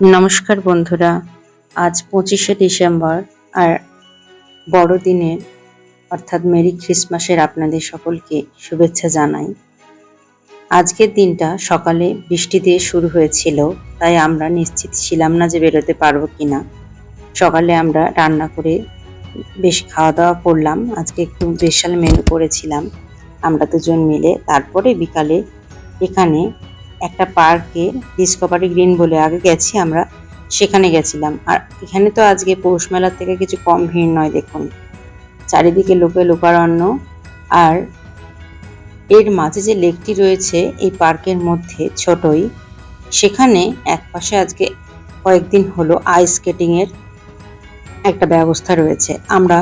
নমস্কার বন্ধুরা, আজ 25শে ডিসেম্বর আর বড়দিনের অর্থাৎ মেরি ক্রিসমাসের আপনাদের সকলকে শুভেচ্ছা জানাই। আজকের দিনটা সকালে বৃষ্টি দিয়ে শুরু হয়েছিল, তাই আমরা নিশ্চিত ছিলাম না যে বেরোতে পারবো কিনা। সকালে আমরা রান্না করে বেশ খাওয়া দাওয়া করলাম। আজকে একটু স্পেশাল মেনু করেছিলাম আমরা দুজন মিলে। তারপরে বিকালে এখানে একটা পার্কে ডিসকভারি গ্রিন বলে আগে গেছি আমরা, সেখানে গেছিলাম। আর এখানে তো আজকে পৌষ মেলার থেকে কিছু কম ভিড় নয়, দেখুন চারিদিকে লোকে লোকারণ্য। আর এর মাঝে যে লেকটি রয়েছে এই পার্কের মধ্যে ছোটই, সেখানে একপাশে আজকে কয়েকদিন হলো আইস স্কেটিং এর একটা ব্যবস্থা রয়েছে। আমরা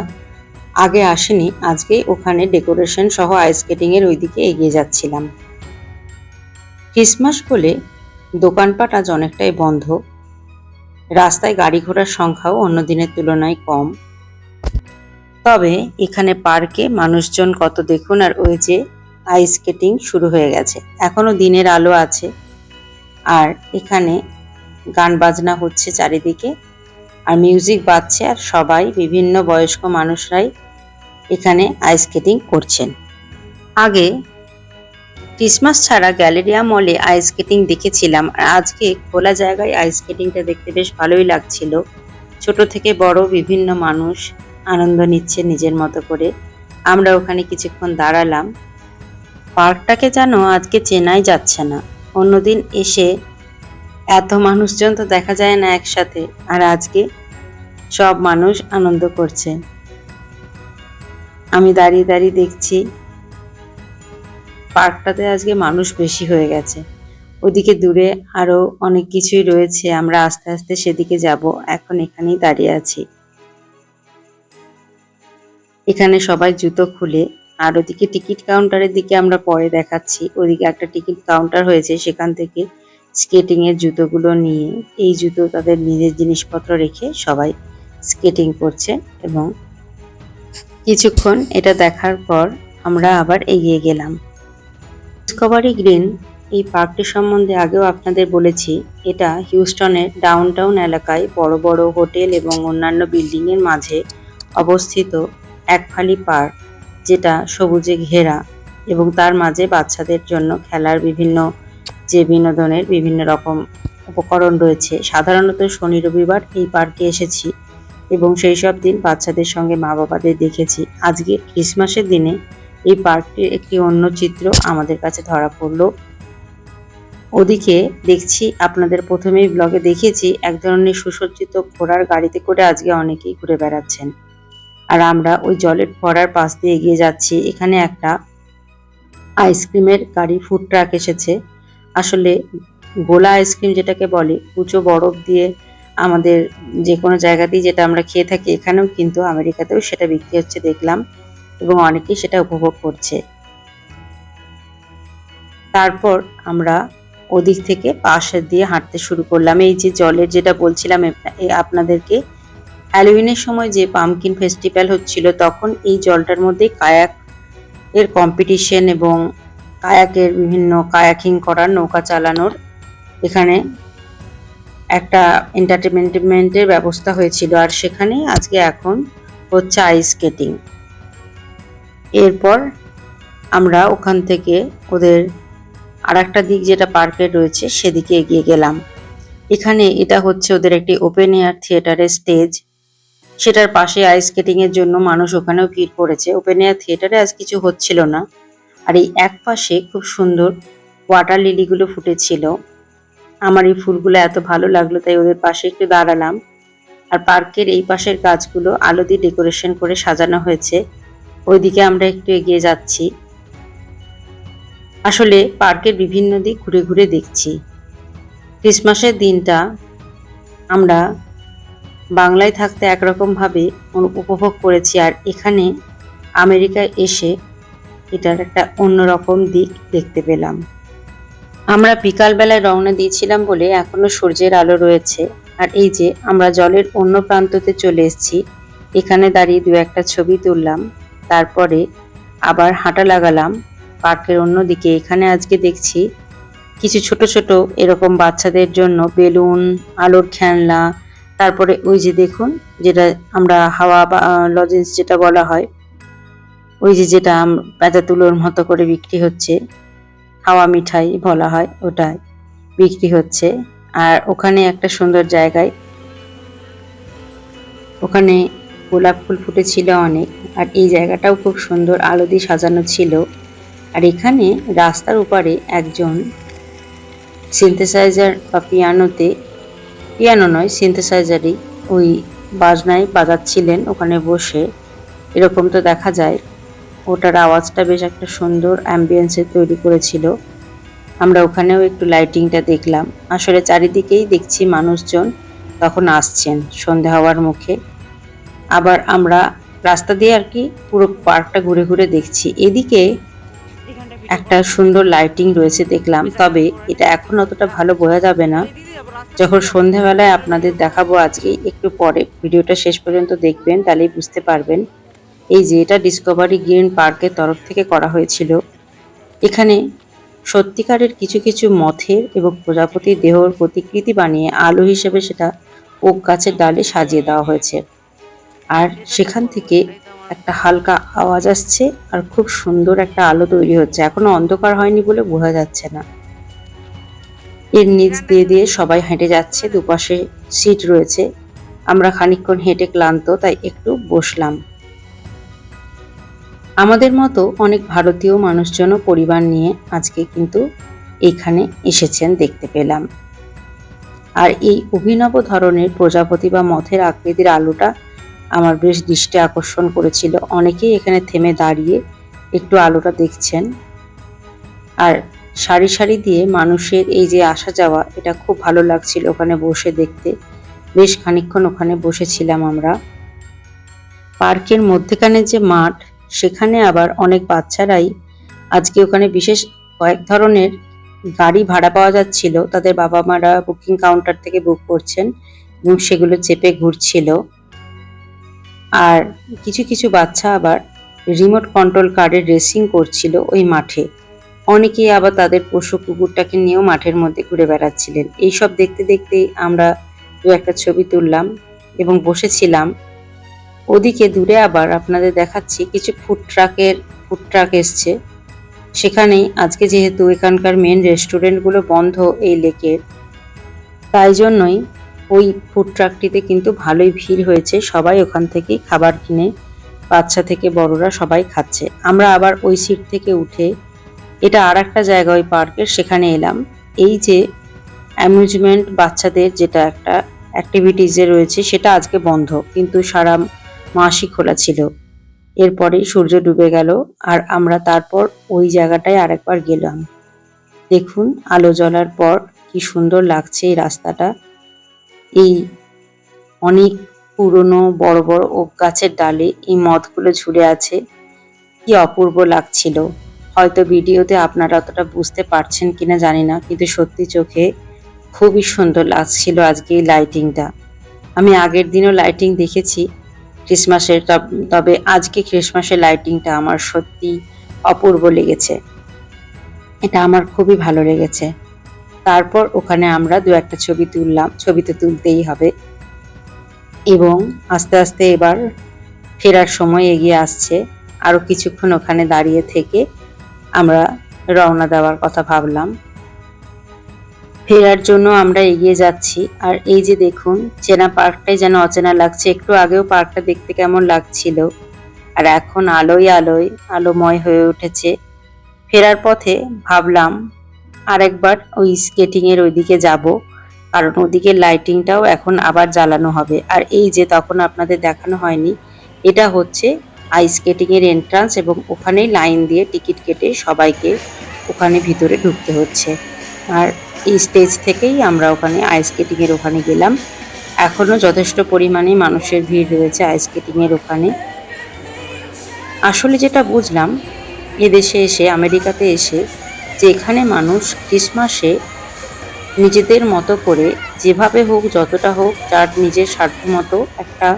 আগে আসিনি, আজকেই ওখানে ডেকোরেশন সহ আইস স্কেটিং এর ওইদিকে এগিয়ে যাচ্ছিলাম। ক্রিসমাস বলে দোকানপাট আজ অনেকটাই বন্ধ, রাস্তায় গাড়ি ঘোড়ার সংখ্যাও অন্য দিনের তুলনায় কম। তবে এখানে পার্কে মানুষজন কত দেখুন। আর ওই যে আইস স্কেটিং শুরু হয়ে গেছে, এখনো দিনের আলো আছে। আর এখানে গান বাজনা হচ্ছে চারিদিকে, আর মিউজিক বাজছে, আর সবাই বিভিন্ন বয়স্ক মানুষরাই এখানে আইস স্কেটিং করছেন। আগে ক্রিসমাস ছাড়া গ্যালেরিয়া মলে আইস স্কেটিং দেখেছিলাম, আর আজকে খোলা জায়গায় আইস স্কেটিংটা দেখতে বেশ ভালোই লাগছিল। ছোট থেকে বড় বিভিন্ন মানুষ আনন্দ নিচ্ছে নিজের মতো করে। আমরা ওখানে কিছুক্ষণ দাঁড়ালাম। পার্কটাকে যেন আজকে চেনাই যাচ্ছে না। অন্যদিন এসে এত মানুষজন তো দেখা যায় না একসাথে, আর আজকে সব মানুষ আনন্দ করছে। আমি দাঁড়িয়ে দাঁড়িয়ে দেখছি পার্কটাতে আজকে মানুষ বেশি হয়ে গেছে। ওদিকে দূরে আরো অনেক কিছুই রয়েছে, আমরা আস্তে আস্তে সেদিকে যাব। এখন এখানেই দাঁড়িয়ে আছি। এখানে সবাই জুতো খুলে, আর ওদিকে টিকিট কাউন্টারের দিকে আমরা পরে দেখাচ্ছি। ওদিকে একটা টিকিট কাউন্টার হয়েছে, সেখান থেকে স্কেটিং এর জুতোগুলো নিয়ে এই জুতো তাদের নিজের জিনিসপত্র রেখে সবাই স্কেটিং করছে। এবং কিছুক্ষণ এটা দেখার পর আমরা আবার এগিয়ে গেলাম। ডিসকভারি গ্রিন এই পার্কটি সম্বন্ধে আগেও আপনাদের বলেছি। এটা হিউস্টনের ডাউনটাউন এলাকায় বড় বড় হোটেল এবং অন্যান্য বিল্ডিং এর মাঝে অবস্থিত এক ফালি পার্ক, যেটা সবুজে ঘেরা এবং তার মাঝে বাচ্চাদের জন্য খেলার বিভিন্ন যে বিনোদনের বিভিন্ন রকম উপকরণ রয়েছে। সাধারণত শনি রবিবার এই পার্কে এসেছি এবং সেই সব দিন বাচ্চাদের সঙ্গে মা বাবাদের দেখেছি। আজকে ক্রিসমাসের দিনে এই পার্কটির একটি অন্য চিত্র আমাদের কাছে ধরা পড়লো। ওদিকে দেখছি, আপনাদের প্রথমেই ব্লগে দেখিয়েছি, এক ধরনের সুসজ্জিত ঘোড়ার গাড়িতে করে আজকে অনেকেই ঘুরে বেড়াচ্ছেন। আর আমরা ওই জলের ফোয়ারার পাশ দিয়ে এগিয়ে যাচ্ছি। এখানে একটা আইসক্রিমের গাড়ি ফুড ট্রাক এসেছে। আসলে গোলা আইসক্রিম যেটাকে বলে, কুচো বরফ দিয়ে আমাদের যে কোনো জায়গাতেই যেটা আমরা খেয়ে থাকি, এখানেও কিন্তু আমেরিকাতেও সেটা বিক্রি হচ্ছে দেখলাম, এবং অনেকেই সেটা উপভোগ করছে। তারপর আমরা ওদিক থেকে পাশে দিয়ে হাঁটতে শুরু করলাম। এই যে জলের যেটা বলছিলাম আপনাদেরকে, হ্যালোউইনের সময় যে পামকিন ফেস্টিভ্যাল হচ্ছিল, তখন এই জলটার মধ্যে কায়াক এর কম্পিটিশন এবং কায়াকের বিভিন্ন কায়াকিং করার, নৌকা চালানোর এখানে একটা এন্টারটেনমেন্টের ব্যবস্থা হয়েছিল। আর সেখানে আজকে এখন হচ্ছে আইস স্কেটিং। এরপর আমরা ওখান থেকে ওদের আর একটা দিক যেটা পার্কের রয়েছে সেদিকে এগিয়ে গেলাম। এখানে এটা হচ্ছে ওদের একটি ওপেন এয়ার থিয়েটারের স্টেজ, সেটার পাশে আইস স্কেটিং এর জন্য মানুষ ওখানেও ভিড় করেছে। ওপেন এয়ার থিয়েটারে আজ কিছু হচ্ছিল না। আর এই এক পাশে খুব সুন্দর ওয়াটার লিলিগুলো ফুটেছিল। আমার এই ফুলগুলো এত ভালো লাগলো, তাই ওদের পাশে একটু দাঁড়ালাম। আর পার্কের এই পাশের গাছগুলো আলো দিয়ে ডেকোরেশন করে সাজানো হয়েছে, ওইদিকে আমরা একটু এগিয়ে যাচ্ছি। আসলে পার্কের বিভিন্ন দিক ঘুরে ঘুরে দেখছি। ক্রিসমাসের দিনটা আমরা বাংলায় থাকতে একরকম ভাবে উপভোগ করেছি, আর এখানে আমেরিকায় এসে এটার একটা অন্যরকম দিক দেখতে পেলাম। আমরা বিকালবেলায় রওনা দিয়েছিলাম বলে এখনো সূর্যের আলো রয়েছে। আর এই যে আমরা জলের অন্য প্রান্ততে চলে এসেছি, এখানে দাঁড়িয়ে দু একটা ছবি তুললাম। তারপরে আবার হাঁটা লাগালাম পার্কের অন্যদিকে। এখানে আজকে দেখছি কিছু ছোট ছোট এরকম বাচ্চাদের জন্য বেলুন, আলোর খেলনা, তারপরে ওই যে দেখুন যেটা আমরা হাওয়া বা লজেন্স যেটা বলা হয়, ওই যে যেটা পেঁচা তুলোর মতো করে বিক্রি হচ্ছে, হাওয়া মিঠাই বলা হয়, ওটাই বিক্রি হচ্ছে। আর ওখানে একটা সুন্দর জায়গায় ওখানে গোলাপ ফুল ফুটেছিল অনেক, আর এই জায়গাটাও খুব সুন্দর আলো দিয়ে সাজানো ছিল। আর এখানে রাস্তার উপরে একজন সিনথেসাইজার বা পিয়ানো নয় সিনথেসাইজারই, ওই বাজনায় বাজাচ্ছিলেন ওখানে বসে, এরকম তো দেখা যায়। ওটার আওয়াজটা বেশ একটা সুন্দর অ্যাম্বিয়েন্সে তৈরি করেছিল। আমরা ওখানেও একটু লাইটিংটা দেখলাম। আসলে চারিদিকেই দেখছি মানুষজন তখন আসছেন সন্ধে হওয়ার মুখে। আবার আমরা রাস্তা দিয়ে আর কি পুরো পার্কটা ঘুরে ঘুরে দেখছি। এদিকে একটা সুন্দর লাইটিং রয়েছে দেখলাম, তবে এটা এখন অতটা ভালো বোঝা যাবে না। যখন সন্ধ্যাবেলায় আপনাদের দেখাবো আজকে, একটু পরে ভিডিওটা শেষ পর্যন্ত দেখবেন, তাহলেই বুঝতে পারবেন। এই যে এটা ডিসকভারি গ্রিন পার্কের তরফ থেকে করা হয়েছিল। এখানে সত্যিকারের কিছু কিছু মথের এবং প্রজাপতির দেহর প্রতিকৃতি বানিয়ে আলো হিসেবে সেটা ওক গাছের ডালে সাজিয়ে দেওয়া হয়েছে। আর সেখান থেকে একটা হালকা আওয়াজ আসছে, আর খুব সুন্দর একটা আলো তৈরি হচ্ছে। এখনো অন্ধকার হয়নি বলে বোঝা যাচ্ছে না। এর নিচ দিয়ে দিয়ে সবাই হেঁটে যাচ্ছে, দুপাশে সিট রয়েছে। আমরা খানিকক্ষণ হেঁটে ক্লান্ত, তাই একটু বসলাম। আমাদের মতো অনেক ভারতীয় মানুষজনও পরিবার নিয়ে আজকে কিন্তু এইখানে এসেছেন দেখতে পেলাম। আর এই অভিনব ধরনের প্রজাপতি বা মথের আকৃতির আলোটা আমার বেশ দৃষ্টি আকর্ষণ করেছিল। অনেকেই এখানে থেমে দাঁড়িয়ে একটু আলোটা দেখছেন। আর সারি সারি দিয়ে মানুষের এই যে আসা যাওয়া, এটা খুব ভালো লাগছিল ওখানে বসে দেখতে। বেশ খানিকক্ষণ ওখানে বসেছিলাম আমরা। পার্কের মধ্যেখানে যে মাঠ, সেখানে আবার অনেক বাচ্চারাই আজকে ওখানে বিশেষ কয়েক ধরনের গাড়ি ভাড়া পাওয়া যাচ্ছিল। তাদের বাবা মারা বুকিং কাউন্টার থেকে বুক করছেন এবং সেগুলো চেপে ঘুরছিল। আর কিছু কিছু বাচ্চা আবার রিমোট কন্ট্রোল কারের রেসিং করছিল ওই মাঠে। অনেকেই আবার তাদের পশু কুকুরটাকে নিয়েও মাঠের মধ্যে ঘুরে বেড়াচ্ছিলেন। এইসব দেখতে দেখতেই আমরা দু একটা ছবি তুললাম এবং বসেছিলাম। ওদিকে দূরে আবার আপনাদের দেখাচ্ছি কিছু ফুড ট্রাক এসছে। সেখানেই আজকে যেহেতু এখানকার মেন রেস্টুরেন্টগুলো বন্ধ এই লেকের, তাই জন্যই ওই ফুড ট্রাকটিতে কিন্তু ভালোই ভিড় হয়েছে। সবাই ওখান থেকেই খাবার কিনে বাচ্চা থেকে বড়রা সবাই খাচ্ছে। আমরা আবার ওই সিট থেকে উঠে এটা আর একটা জায়গা ওই পার্কের, সেখানে এলাম। এই যে অ্যামিউজমেন্ট বাচ্চাদের যেটা একটা অ্যাক্টিভিটিসে রয়েছে, সেটা আজকে বন্ধ, কিন্তু সারা মাসই খোলা ছিল। এরপরেই সূর্য ডুবে গেল, আর আমরা তারপর ওই জায়গাটায় আরেকবার গেলাম। দেখুন আলো জ্বলার পর কি সুন্দর লাগছে এই রাস্তাটা। এই অনেক পুরনো বড় বড় ওক গাছের ডালে এই মথগুলো ঝুলে আছে, কি অপূর্ব লাগছিল। হয়তো ভিডিওতে আপনারা অতটা বুঝতে পারছেন কিনা জানি না, কিন্তু সত্যি চোখে খুবই সুন্দর লাগছিল আজকে এই লাইটিংটা। আমি আগের দিনও লাইটিং দেখেছি ক্রিসমাসের, তবে আজকে ক্রিসমাসের লাইটিংটা আমার সত্যি অপূর্ব লেগেছে। এটা আমার খুবই ভালো লেগেছে। তারপর ওখানে আমরা দু একটা ছবি তুললাম, ছবি তো তুলতেই হবে। এবং আস্তে আস্তে এবার ফেরার সময় এগিয়ে আসছে। আরো কিছুক্ষণ ওখানে দাঁড়িয়ে থেকে আমরা রওনা দেওয়ার কথা ভাবলাম। ফেরার জন্য আমরা এগিয়ে যাচ্ছি। আর এই যে দেখুন চেনা পার্কটাই যেন অচেনা লাগছে। একটু আগেও পার্কটা দেখতে কেমন লাগছিল, আর এখন আলোয় আলোয় আলোময় হয়ে উঠেছে। ফেরার পথে ভাবলাম আরেকবার ওই স্কেটিং এর ওইদিকে যাব, কারণ ওদিকে লাইটিংটাও এখন আবার জ্বালানো হবে। আর এই যে তখন আপনাদের দেখানো হয়নি, এটা হচ্ছে আইস স্কেটিং এর এন্ট্রান্স, এবং ওখানেই লাইন দিয়ে টিকিট কেটে সবাইকে ওখানে ভিতরে ঢুকতে হচ্ছে। আর এই স্টেজ থেকেই আমরা ওখানে আইস স্কেটিং এর ওখানে গেলাম। এখনো যথেষ্ট পরিমাণে মানুষের ভিড় রয়েছে আইস স্কেটিং এর ওখানে। আসলে যেটা বুঝলাম এদেশে এসে, আমেরিকাতে এসে, যে এখানে মানুষ ক্রিসমাসে নিজেদের মতো করে যেভাবে হোক যতটা হোক যার নিজের স্বার্থ মতো একটা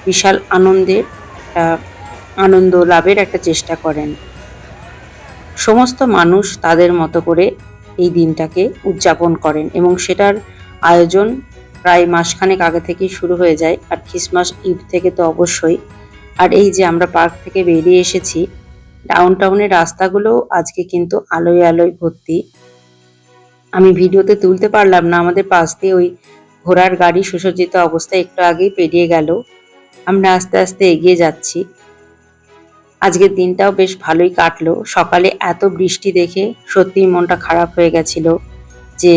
বিশাল আনন্দ লাভের একটা চেষ্টা করেন। সমস্ত মানুষ তাদের মতো করে এই দিনটাকে উদযাপন করেন এবং সেটার আয়োজন প্রায় মাসখানেক আগে থেকেই শুরু হয়ে যায়। আর ক্রিসমাস ইভ থেকে তো অবশ্যই। আর এই যে আমরা পার্ক থেকে বেরিয়ে এসেছি, ডাউন টাউনের রাস্তাগুলো আজকে কিন্তু আলোয় আলোয় ভর্তি। আমি ভিডিওতে তুলতে পারলাম না, আমাদের পাশ দিয়ে ওই ঘোড়ার গাড়ি সুসজ্জিত অবস্থায় একটু আগেই পেরিয়ে গেল। আমরা আস্তে আস্তে এগিয়ে যাচ্ছি। আজকের দিনটাও বেশ ভালোই কাটলো। সকালে এত বৃষ্টি দেখে সত্যিই মনটা খারাপ হয়ে গেছিল যে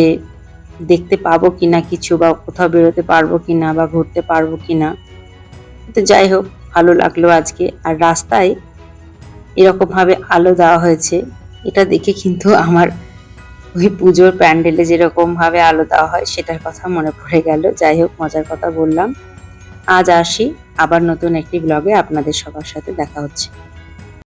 দেখতে পাবো কিনা কিছু, বা কোথাও বেরোতে পারবো কিনা, বা ঘুরতে পারবো কিনা। তো যাই হোক, ভালো লাগলো আজকে। আর রাস্তায় এরকম ভাবে আলো দেওয়া হয়েছে, এটা দেখে কিন্তু আমার ওই পুজোর প্যান্ডেলে যেরকম ভাবে আলো দেওয়া হয় সেটার কথা মনে পড়ে গেল। যাই হোক, মজার কথা বললাম। আজ আসি, আবার নতুন একটি ব্লগে আপনাদের সবার সাথে দেখা হচ্ছে।